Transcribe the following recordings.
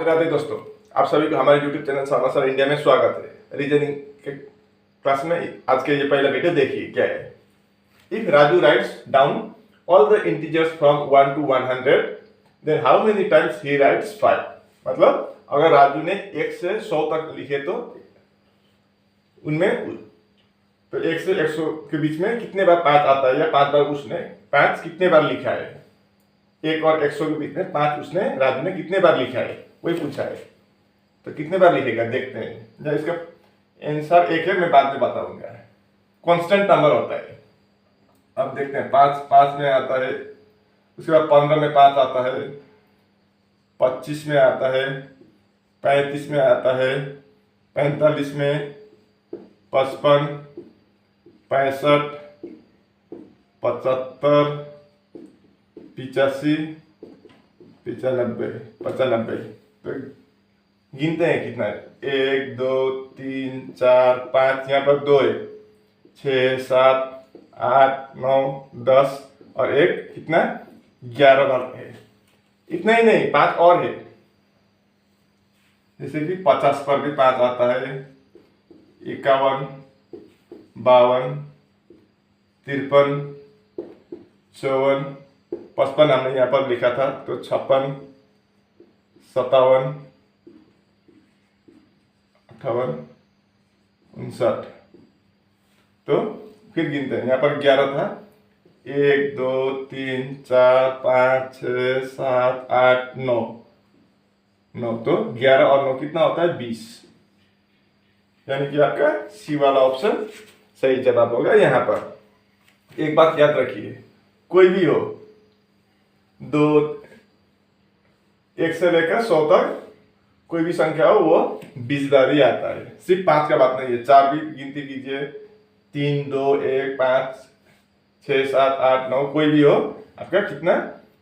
राधे राधे दोस्तों, आप सभी को हमारे YouTube चैनल समाचार इंडिया में स्वागत है। रीजनिंग के क्लास में आज के ये पहला वीडियो देखिए क्या है। If Raju writes down all the integers from 1 to 100 then how many times he writes 5। मतलब अगर राजू ने 1 से 100 तक लिखे तो उनमें तो 1 से 100 के बीच में कितने बार 5 आता है, या 5 बार उसने 5 कितने बार लिखा है। 1 और 100 के बीच में 5 उसने राजू ने कितने बार लिखा है वही पूछा है। तो कितने बार लिखेगा देखते हैं। जब इसका आंसर एक है, मैं बाद में बताऊंगा। कांस्टेंट नंबर होता है। अब देखते हैं 5 में आता है, उसके बाद 15 में 5 आता है, 25 में आता है, 35 में आता है, 45 में, 55, 65, 75, 85, 95। तो गिनते हैं कितना है। 1 2 3 4 5, यहाँ पर 2 है, 6 7 8 9 10 और एक कितना 11 बार है। इतना ही नहीं, 5 और है। जैसे कि 50 पर भी 5 आता है, 51 52 53 54 55 हमने यहाँ पर लिखा था, तो 56 57 58 59। तो फिर गिनते हैं। यहाँ पर 11 था, 1 2 3 4 5 6 7 8 9। तो 11 और 9 कितना होता है 20। यानी कि आपका सी वाला ऑप्शन सही जवाब होगा। यहाँ पर एक बात याद रखिए, कोई भी हो, 1 से लेकर 100 तक कोई भी संख्या हो वो 20 बार ही आता है। सिर्फ 5 का बात नहीं है, 4 भी गिनती कीजिए, 3 2 1 5 6 7 8 9, कोई भी हो आपका कितना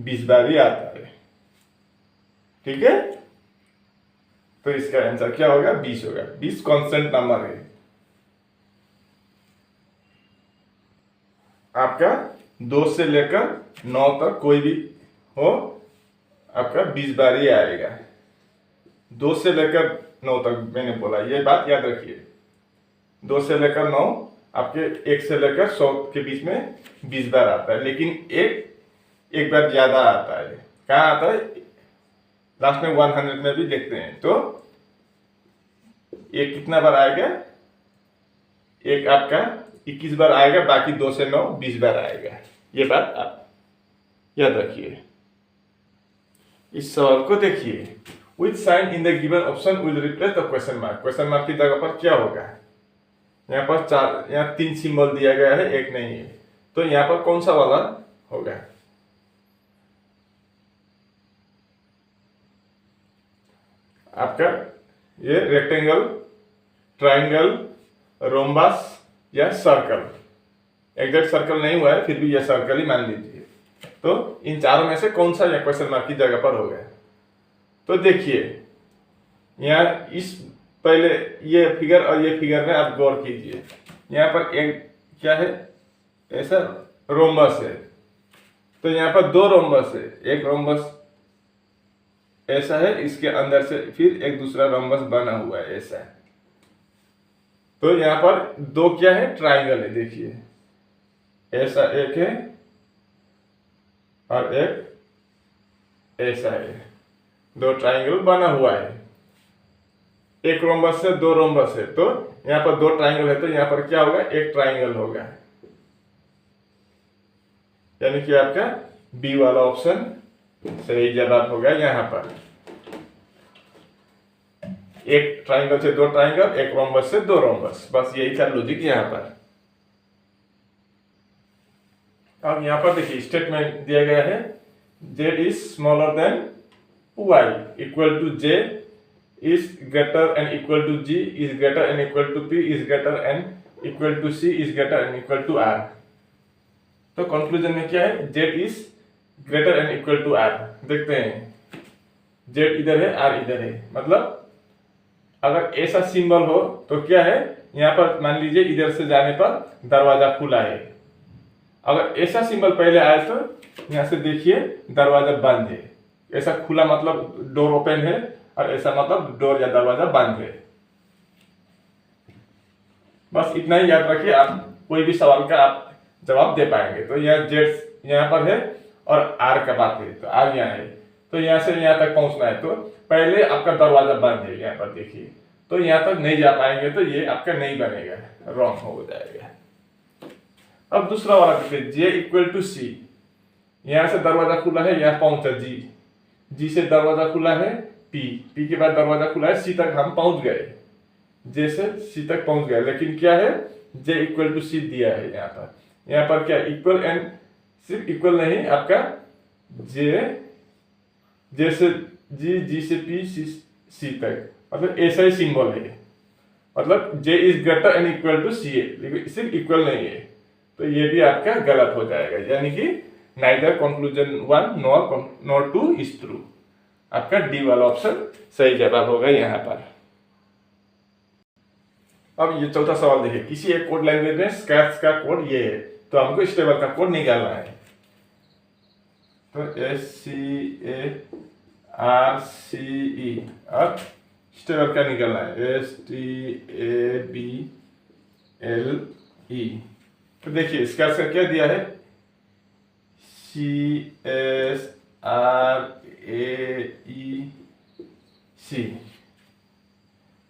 20 बार ही आता है। ठीक है, तो इसका आंसर क्या होगा 20 होगा। 20 कांस्टेंट नंबर है। आपका 2 से लेकर 9 तक कोई भी हो आपका 20 बार ही आएगा। 2 से लेकर 9 तक मैंने बोला, ये बात याद रखिए। 2 से लेकर 9 आपके 1 से लेकर 100 के बीच में 20 बार आता है, लेकिन एक बार ज्यादा आता है। कहाँ आता है? लास्ट में 100 में भी देखते हैं। तो एक कितना बार आएगा? एक आपका 21 बार आएगा, बाकी 2 से 9 20 बार आएगा। ये बात आप याद रखिए। इस सवाल को देखिए, Which sign in the given option will replace the question mark? Question mark की जगह पर क्या होगा? यहाँ पर 3 सिंबल दिया गया है, एक नहीं है। तो यहाँ पर कौन सा वाला होगा? आपका ये रेक्टेंगल, ट्राइंगल, रोम्बस या सर्कल। एग्जैक्ट सर्कल नहीं हुआ है, फिर भी यह सर्कल ही मान लीजिए। तो इन चारों में से कौन सा यह क्वेश्चन मार्क की जगह पर होगा? तो देखिए यहाँ इस पहले ये फिगर और ये फिगर में आप गौर कीजिए। यहाँ पर एक क्या है, ऐसा रोम्बस है। तो यहाँ पर 2 रोम्बस है, एक रोम्बस ऐसा है, इसके अंदर से फिर एक दूसरा रोम्बस बना हुआ है ऐसा है। तो यहाँ पर 2 क्या है, ट्राइंगल है। देखिए ऐसा एक है और एक ऐसा है, 2 ट्राइंगल बना हुआ है। एक रोम्बस से 2 रोम्बस है, तो यहाँ पर 2 ट्राइंगल है, तो यहाँ पर क्या होगा, एक ट्राइंगल होगा। यानी कि आपका बी वाला ऑप्शन सही जवाब होगा। यहाँ पर एक ट्राइंगल से 2 ट्राइंगल, एक रोम्बस से 2 रोम्बस, बस यही था लॉजिक यहाँ पर। अब यहाँ पर देखिए स्टेटमेंट दिया गया है, z is smaller than y equal to j is greater and equal to g is greater and equal to p is greater and equal to c is greater and equal to r। तो conclusion में क्या है, z is greater and equal to r। देखते हैं z इधर है, r इधर है। मतलब अगर ऐसा सिंबल हो तो क्या है, यहाँ पर मान लीजिए इधर से जाने पर दरवाजा खुला है। अगर ऐसा सिंबल पहले आए तो यहाँ से देखिए दरवाजा बंद है। ऐसा खुला मतलब डोर ओपन है, और ऐसा मतलब डोर या दरवाजा बंद है। बस इतना ही याद रखिए, आप कोई भी सवाल का आप जवाब दे पाएंगे। तो यह जेड यहाँ पर है और आर का बात है, तो आर यहाँ है, तो यहाँ से यहाँ तक पहुंचना है, तो पहले आपका दरवाजा बंद है, यहाँ पर देखिए, तो यहाँ तक नहीं जा पाएंगे, तो ये आपका नहीं बनेगा, रॉन्ग हो जाएगा। अब दूसरा वाला देखिए, जे इक्वल टू सी, यहाँ से दरवाजा खुला है, यहाँ पहुंचा जी, जी से दरवाजा खुला है पी, पी के बाद दरवाजा खुला है सी तक हम पहुंच गए, जे से सी तक पहुंच गए, लेकिन क्या है, जे इक्वल टू सी दिया है यहाँ पर क्या इक्वल, एंड सिर्फ इक्वल नहीं आपका जे से जी, जी से पी, सी तक, मतलब ऐसा ही सिंबल है, मतलब J is greater and equal to C है, लेकिन सिर्फ इक्वल नहीं है, तो ये भी आपका गलत हो जाएगा, यानी कि neither conclusion 1 nor 2 is true. आपका डी वाला ऑप्शन सही जवाब होगा यहाँ पर। अब ये चौथा सवाल देखिए, किसी एक कोड लैंग्वेज में स्क्रैच का कोड ये है, तो हमको इस टेबल का कोड निकालना है। तो SCARCE और इस टेबल का निकालना है STABLE। तो देखिए इसका आंसर क्या दिया है, CSRAEC,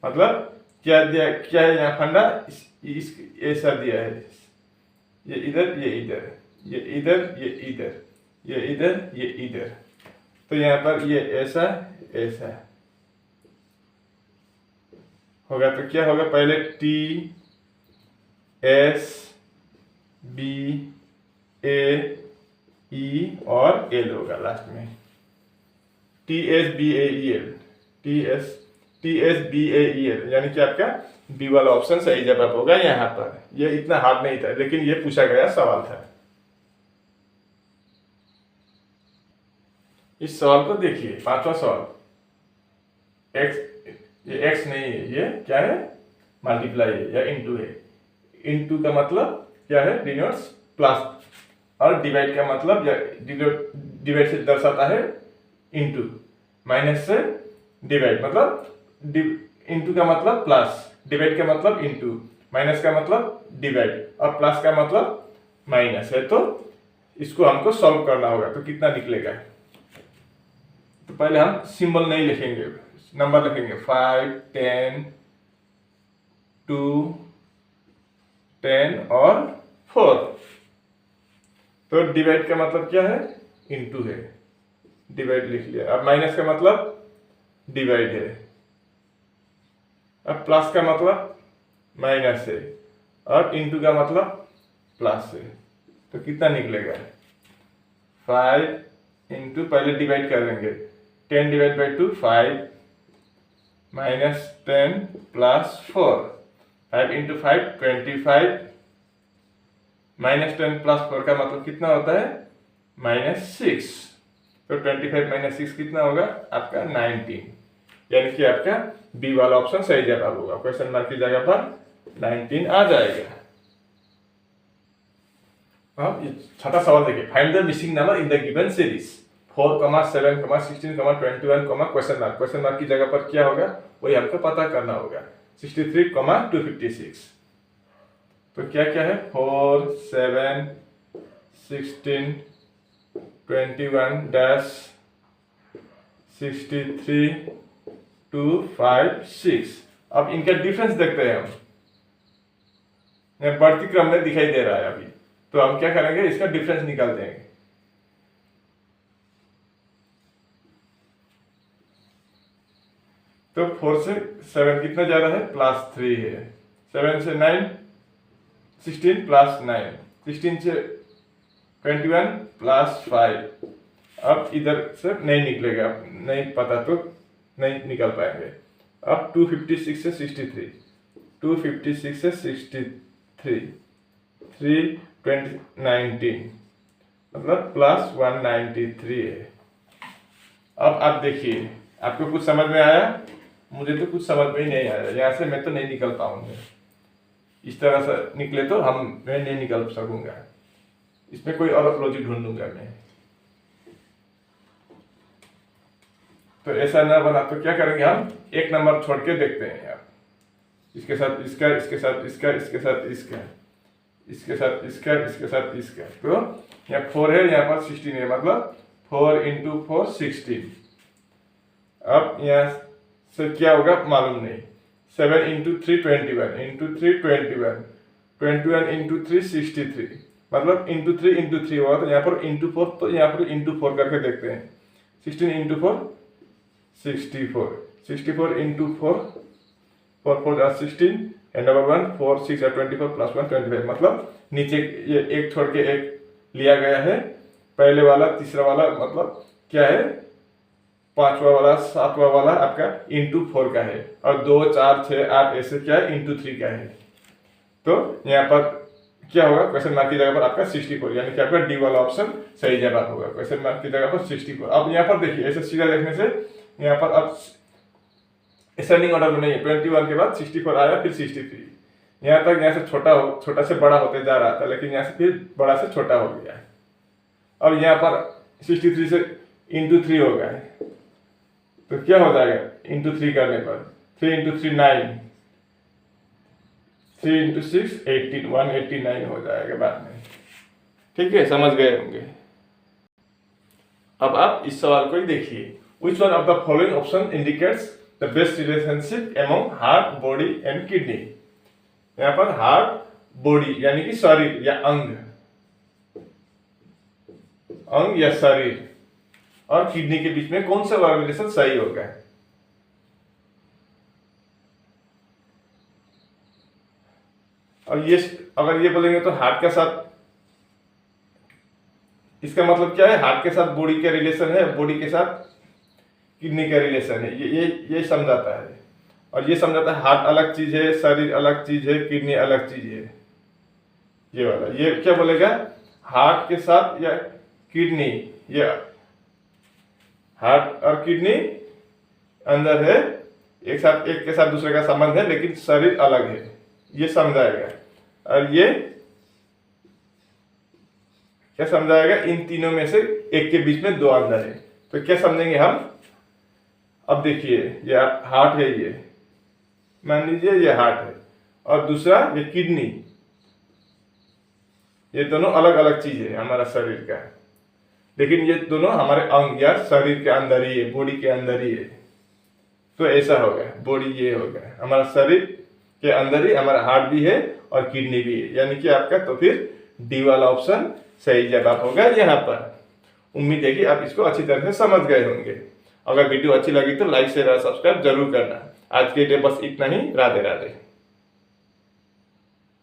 मतलब क्या दिया, क्या है यहाँ फंडा, ऐसा दिया है, ये इधर, ये इधर, ये इधर, ये इधर, ये इधर, ये इधर, तो यहाँ पर ये ऐसा ऐसा होगा, तो क्या होगा, पहले TSBAE और L होगा लास्ट में, TSBAEL, यानी कि आपका बी वाला ऑप्शन सही जवाब होगा यहाँ पर। ये इतना हार्ड नहीं था, लेकिन ये पूछा गया सवाल था। इस सवाल को देखिए, पांचवा सवाल, x, ये x नहीं है, ये क्या है, मल्टीप्लाई है या इनटू है। इनटू का मतलब क्या है, डिनोट्स प्लस, और डिवाइड का मतलब, या डिवाइड से दर्शाता है इनटू, माइनस से डिवाइड मतलब इनटू का मतलब प्लस, डिवाइड का मतलब इनटू, माइनस का मतलब डिवाइड, और प्लस का मतलब माइनस है, तो इसको हमको सॉल्व करना होगा। तो कितना निकलेगा, तो पहले हम सिंबल नहीं लिखेंगे, नंबर लिखेंगे 5, 10, 2, 10 और 4। तो डिवाइड का मतलब क्या है, इनटू है, डिवाइड लिख लिया। अब माइनस का मतलब डिवाइड है, अब प्लस का मतलब माइनस है, और इनटू का मतलब प्लस है, तो कितना निकलेगा, 5 इंटू, पहले डिवाइड करेंगे, 10 divide by 2 5, minus 10 plus 4, 5 into 5 25, minus 10 plus 4 का मतलब कितना होता है, -6, तो 25 माइनस 6 कितना होगा आपका 19, यानी कि आपका बी वाला ऑप्शन सही जवाब होगा। क्वेश्चन मार्क की जगह पर 19 आ जाएगा। अब ये छठा सवाल देखिए, find the missing number in the given series 4, 7, 16, 21, question mark की जगह पर क्या होगा, वही हमको पता करना होगा। 63, 256, तो क्या क्या है, 4, 7, 16, 21, 63, 2, 5, 6। अब इनका डिफरेंस देखते हैं हम, बढ़ती क्रम में दिखाई दे रहा है अभी, तो हम क्या करेंगे, इसका डिफरेंस निकालते हैं। तो 4 से 7 कितना ज्यादा है, +3 है, 7 से 9 16 प्लस 9, 16 से 21 प्लस 5। अब इधर से नहीं निकलेगा, नहीं पता तो नहीं निकल पाएंगे। अब 256 से 63, 256 से 63, 319 मतलब +193 है। अब आप देखिए, आपको कुछ समझ में आया, मुझे तो कुछ समझ में ही नहीं आया, यहाँ से मैं तो नहीं निकल पाऊंगा, इस तरह से निकले तो मैं नहीं निकल सकूंगा, इसमें कोई और लॉजिक ढूंढूंगा मैं। तो ऐसा ना बना तो क्या करेंगे हम, एक नंबर छोड़ के देखते हैं यार, इसके साथ इसका, इसके साथ इसका, इसके साथ इसका, इसके साथ इसका, इसके साथ इसका। तो यहाँ 4 है, यहाँ पर 16 है, मतलब 4 × 4 16। अब यहाँ से क्या होगा मालूम नहीं। 7 × 3 21, × 3 21, 21 × 3 63, मतलब × 3 × 3 हुआ। तो यहाँ पर × 4, तो यहाँ पर × 4 करके देखते हैं। 16 × 4 64, 64 × 4 4 4 16 एंड 1 4 6 24 + 1 25, मतलब नीचे ये एक छोड़ के एक लिया गया है, पहले वाला तीसरा वाला मतलब क्या है, पांचवा वाला सातवां वाला आपका × 4 का है, और 2 4 6 8 ऐसे क्या है × 3 का है। तो यहाँ पर क्या होगा, क्वेश्चन मार्क की जगह पर आपका 64, यानी कि आपका डी वाला ऑप्शन सही जवाब होगा। क्वेश्चन मार्क की जगह पर 64। अब यहाँ पर देखिए, ऐसे सीधा देखने से यहाँ पर अब असेंडिंग ऑर्डर में नहीं है, 21 के बाद 64 आया, फिर 63, यहाँ तक यहाँ से छोटा से बड़ा होते जा रहा था, लेकिन यहाँ से फिर बड़ा से छोटा हो गया। अब यहाँ पर 63 से × 3 हो गया है, तो क्या हो जाएगा × 3 करने पर 3 × 3 9, 3 × 6 18, 189 हो जाएगा बाद में। ठीक है, समझ गए होंगे। अब आप इस सवाल को ही देखिए, which one of the following option indicates the best relationship among heart, body and kidney। यहाँ पर हार्ट, बॉडी यानी कि शरीर या अंग या शरीर और किडनी के बीच में कौन सा वाला रिलेशन सही होगा। और ये अगर ये बोलेंगे तो हार्ट के साथ, इसका मतलब क्या है, हार्ट के साथ बॉडी का रिलेशन है, बॉडी के साथ किडनी का रिलेशन है, ये समझाता है। और ये समझाता है हार्ट अलग चीज है, शरीर अलग चीज है, किडनी अलग चीज है। ये वाला ये क्या बोलेगा, हार्ट के साथ या किडनी, ये हार्ट और किडनी अंदर है, एक के साथ दूसरे का संबंध है, लेकिन शरीर अलग है, ये समझाएगा। और ये क्या समझाएगा, इन तीनों में से एक के बीच में 2 अंदर है। तो क्या समझेंगे हम, अब देखिए ये हार्ट है, ये मान लीजिए ये हार्ट है, और दूसरा ये किडनी, ये दोनों अलग अलग चीज है हमारा शरीर का, लेकिन ये दोनों हमारे अंग या शरीर के अंदर ही है, बॉडी के अंदर ही है। तो ऐसा होगा, बॉडी ये होगा, हमारा शरीर के अंदर ही हमारा हार्ट भी है और किडनी भी है, यानी कि आपका तो फिर डी वाला ऑप्शन सही जवाब होगा यहाँ पर। उम्मीद है कि आप इसको अच्छी तरह से समझ गए होंगे। अगर वीडियो अच्छी लगी तो लाइक शेयर और सब्सक्राइब जरूर करना। आज के लिए बस इतना ही। राधे राधे।